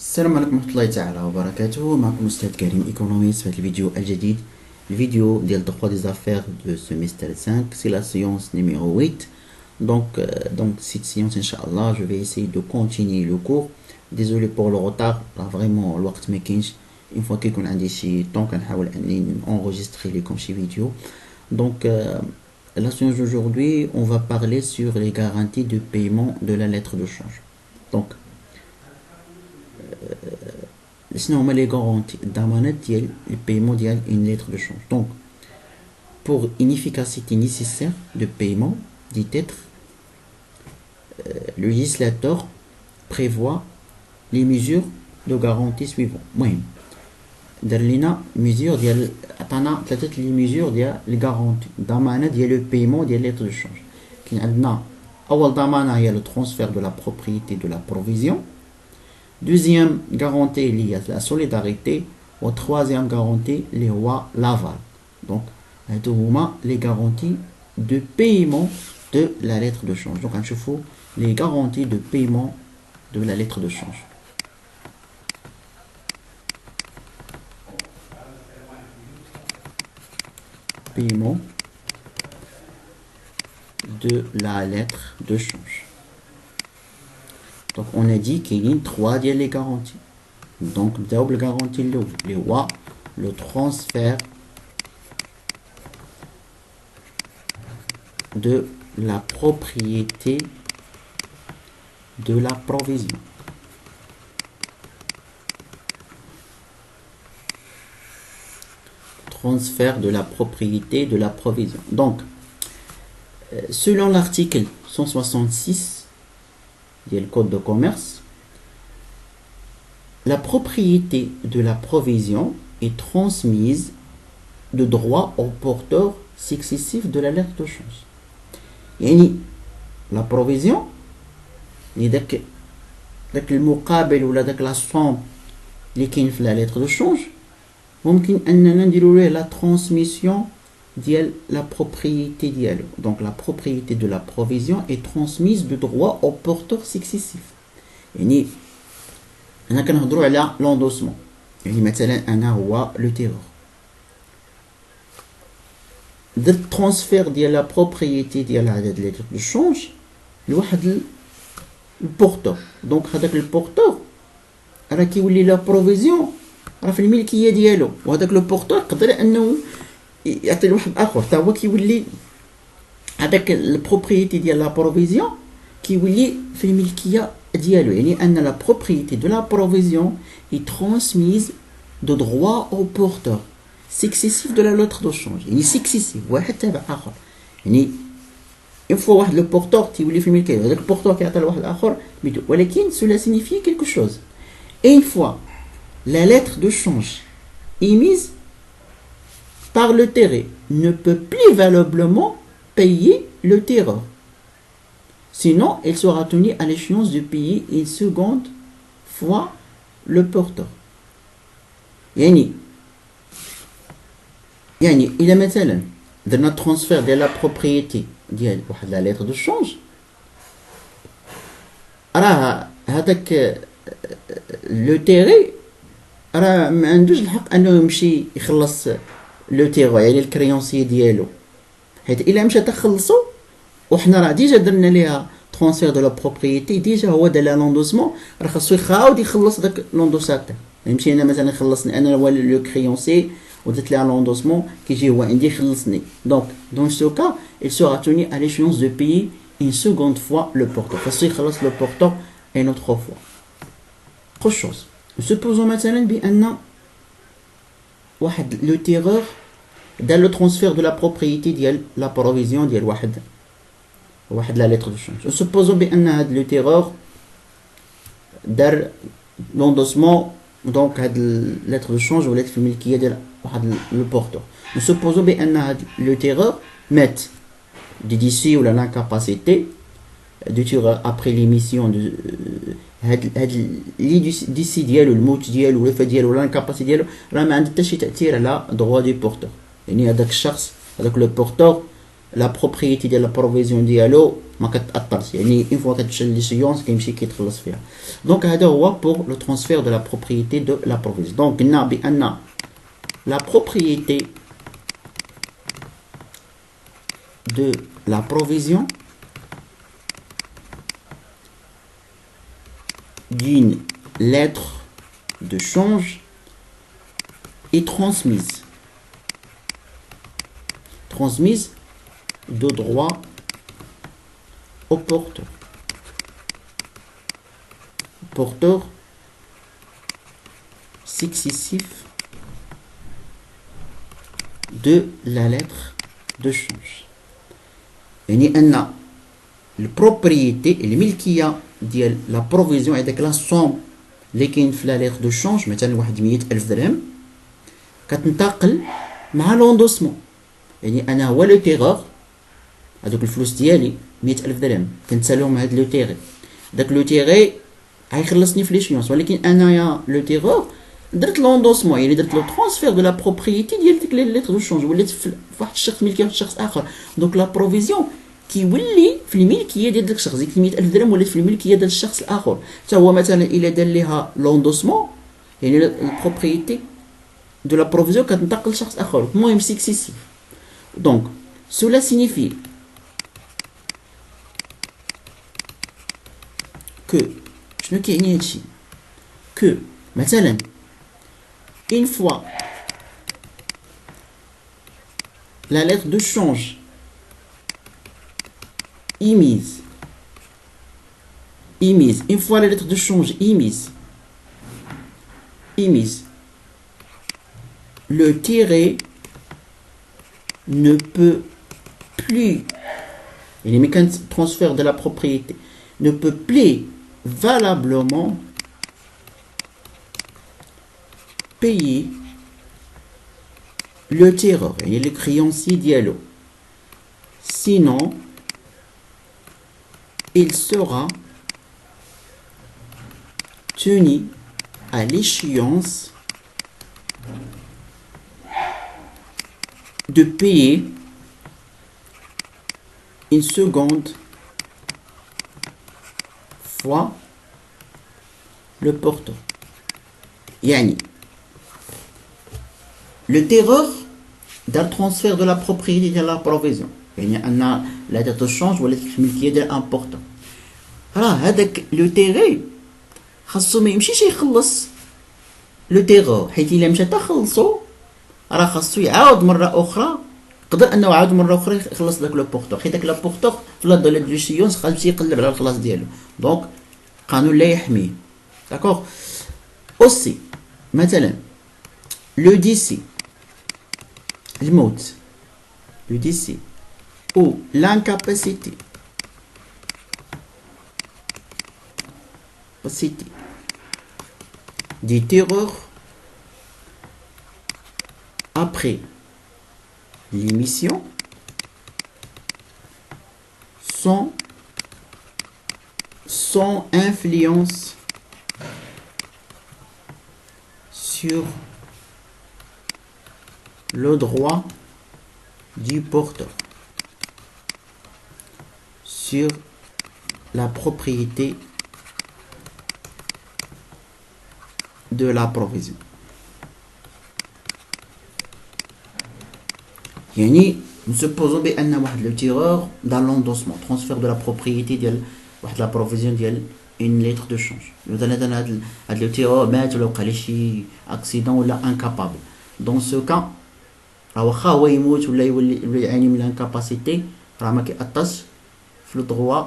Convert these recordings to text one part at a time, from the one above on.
السلام عليكم ورحمة الله تعالى وبركاته. معكم أستاذ كريم إيكونوميست في هذا الفيديو الجديد. الفيديو ديال droit des affaires de semestre 5, c'est la séance numéro 8. Donc cette séance Inch'Allah, je vais essayer de continuer le cours. Désolé pour le retard, là vraiment الوقت ما كاينش. Une fois كيكون عندي شي طون كنحاول اني enregistrer لكم شي فيديو. Donc la séance d'aujourd'hui, on va parler sur les garanties de paiement de la lettre de change. Donc شنو هما لي غارونتي الضمانات ديال البايمون ديال une lettre de change. Donc pour une efficacité nécessaire de paiement du titre, le législateur prévoit les mesures de garantie suivantes. المهم دار لينا mesure ديال عطانا ثلاثه لي mesures ديال الغارونتي الضمانه ديال لو بايمون ديال lettre de change. كاين عندنا اول ضمانه هي le transfert de la propriété de la provision. Deuxième garantie liée à la solidarité. Ou troisième garantie liée à l'aval. Donc, les garanties de paiement de la lettre de change. Donc, je fais les garanties de paiement de la lettre de change. Paiement de la lettre de change. Donc on a dit qu'il y a trois des garanties. Donc double garantie le transfert de la propriété de la provision. Transfert de la propriété de la provision. Donc selon l'article 166 du code de commerce, la propriété de la provision est transmise de droit au porteur successif de la lettre de change. يعني la provision اللي داك المقابل ولا داك لا somme اللي كاين في la lettre de change ممكن اننا نديرو ليه la transmission ديال la propriété ديالو. Donc la propriété de la provision est transmise de droit au porteur successif. يعني انا كنهضروا على l'endossement. يعني مثلا انا هو لو تيرور درت transfert ديال la propriété ديال هاد lettre de change لواحد البورتور. دونك هذاك البورتور راه كيولي لا بروفيزيون راه في الملكيه ديالو، وهذاك لو بورتور يقدر انه يعطي لواحد اخر حتى هو كيولي هذاك البروبريتي ديال لا بروفيزيون كيولي في الملكيه ديالو. يعني ان لا بروبريتي دو لا بروفيزيون هي ترانسميز دو droit au porteur successif de la lettre de change. يعني سكسيسيف واحد تابع اخر. يعني une fois واحد لو بورتور تيولي في الملكيه هذاك البورتور كيعطي لواحد اخر ميتو، ولكن cela signifie quelque chose. Et une fois la lettre de change émise par le terrain ne peut plus valablement payer le terrain. Sinon, il sera tenu à l'échéance de payer une seconde fois le porteur. يعني إلا مثلا درنا transfert ديال la propriété ديال واحد la lettre de change، راه هذاك لو تيري راه ما عندوش الحق انه يمشي يخلص لو تيغو يعني الكريونسي ديالو، حيت الا مشى تخلصو وحنا راه ديجا درنا ليها ترانسفير دو لا بروبريتي ديجا هو دار لها لوندوسمون، راه خاصو يخاود يخلص داك لوندوساتور. يمشي انا مثلا خلصني انا هو لو كريونسي ودرت لها لوندوسمون كيجي هو عندي يخلصني. دونك سو كا il sera tenu à l'échéance de payer une seconde fois le porteur. خاصو يخلص لو porteur une autre fois. autre chose, supposons مثلا بان واحد لو تيرور دار لو ترانسفير دو لا بروبريتي ديال لا بروفيزيون ديال واحد لا ليتر دو شونج. سوبوزون بان هاد لو تيرور دار لوندوسمون، دونك هاد ليتر دو شونج ولات في الملكيه ديال واحد لو بورتور. سوبوزون بان هاد لو تيرور مات دي ديسي ولا لانكاباسيتي دو تيرور ابري ليميسيون دو هاد لي ديسي ديالو الموت ديالو ولا الوفاه ديالو ولا لانكاباسيتي ديالو راه ما عنده حتى شي تاثير على droit du porteur. يعني هذاك الشخص هذاك لو بورتور لا بروبريتي ديال لا بروفيزيون ديالو ما كتاثرش، يعني اون فوا كتشل لي سيونس كيمشي كيتخلص فيها. دونك هذا هو بور لو ترانسفير دو لا بروبريتي دو لا بروفيزيون. دونك قلنا بان لا بروبريتي de la provision d'une lettre de change est transmise de droit au porteur successif de la lettre de change. يعني أن البروبريتي الملكية ديال لا بروفيزيون هذاك لا سوم اللي كاين في لا ليتر دو شونج، مثلا واحد 100,000 درهم كتنتقل مع لوندوسمون. يعني أنا هو لو تيغور، هذوك الفلوس ديالي 100,000 درهم كنتسالهم هاد لو تيغي، داك لو تيغي غيخلصني في لي شيونس، ولكن انايا لو تيغور درت لوندوسمون، يعني درت لو ترانسفير دو لا بروبريتي ديال ديك لي ليتر دو شونج، ولات في واحد الشخص ملكيه واحد الشخص اخر. دونك لا بروفيزيون كيولي في الملكيه ديال داك الشخص، ديك 100,000 درهم ولات في الملكيه ديال الشخص الاخر. حتى هو مثلا الا دار ليها لوندوسمون، يعني البروبريتي دو لا بروفيزيون كتنتقل لشخص اخر، المهم سيكسيسيف. دونك cela signifie que شنو كيعني هادشي؟ que مثلا une fois la lettre de change émise, une fois la lettre de change émise, le tiré ne peut plus, les mécanismes de transfert de la propriété, ne peut plus valablement payer le tireur et le créancier dialogue. Sinon, il sera tenu à l'échéance de payer une seconde fois le porteur. Yani, le terreur d'un transfert de la propriété de la provision. يعني أن لا تتشانج ولا الملكية ديال امبورطون. راه هذاك لو تيغي خاصو ما يمشيش يخلص لو تيغو، حيت إلا مشى تخلصو راه خاصو يعاود مرة أخرى، يقدر أنه عاود مرة أخرى يخلص داك لو بورتور، حيت داك لو بورتور في لا دولة دو سيونس خاص يمشي يقلب على الخلاص ديالو. دونك قانون لا يحميه. داكوغ. أوسي مثلا لو ديسي، الموت، لو ديسي ou l'incapacité des terreurs après l'émission sans influence sur le droit du porteur sur la propriété de la provision. يعني نسبوزو بأن واحد لو تيرور دار لوندوسمون ترانسفير دو لا بروبريتي ديال واحد لا بروفيزيون ديال اون ليتر دو شونج. مثلا هاد لو تيرور مات ولا وقع ليه شي اكسيدون ولا انكابابل، دون سو كا راه واخا هو يموت ولا يولي يعاني من الانكاباسيتي راه ما كيأثرش في لو droit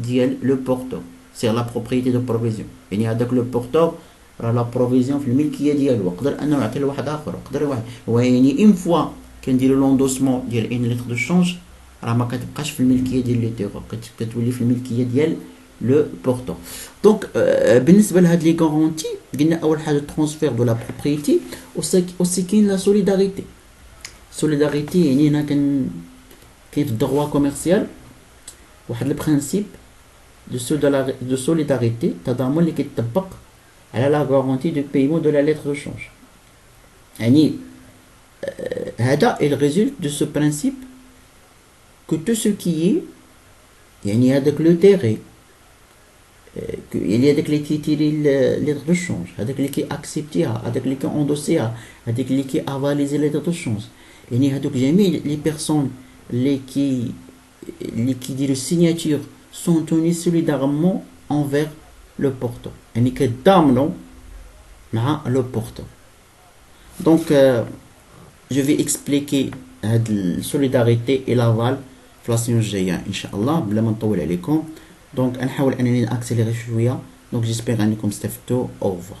ديال لو بورتور سير لا بروبريتي دو بروفيزيون. يعني هذاك لو بورتور راه لا بروفيزيون في الملكيه ديالو، يقدر انه يعطي لواحد اخر، يقدر واحد هو يعني اون فوا كنديرو لوندوسمون ديال ان ليتر دو شونج راه ما كتبقاش في الملكيه ديال لو تيغور، كتولي في الملكيه ديال لو بورتور. دونك بالنسبه لهاد لي غارونتي قلنا اول حاجه ترانسفير دو لا بروبريتي، اوسي كاين لا سوليداريتي. سوليداريتي يعني هنا كاين في الدغوا كوميرسيال واحد البرانسيب دو سوليداريتي، تضامن اللي كيطبق على لا غارونتي دو بايمون دو لا ليتر دو شونج. يعني هذا il résulte de ce principe que tout ce qui est يعني هذاك لو تيغي يعني هذاك اللي تيتيري ليتر دو شونج، هذاك اللي كي اكسبتيها، هذاك اللي كي اندوسيها، هذاك اللي كي افاليزي ليتر دو شونج، يعني هذوك جميع لي بيرسون اللي كيديروا السيناتور سون توني سوليدارمون انفير لو بورتور، يعني كيتضامنوا مع لو بورتور. دونك جو في اكسبليكي هاد السوليداريتي اي لافال في لاسيون الجايه ان شاء الله بلا ما نطول عليكم. دونك نحاول انني ناكسيليري شويه. دونك جيسبيغ انكم استفدتوا. اوفر.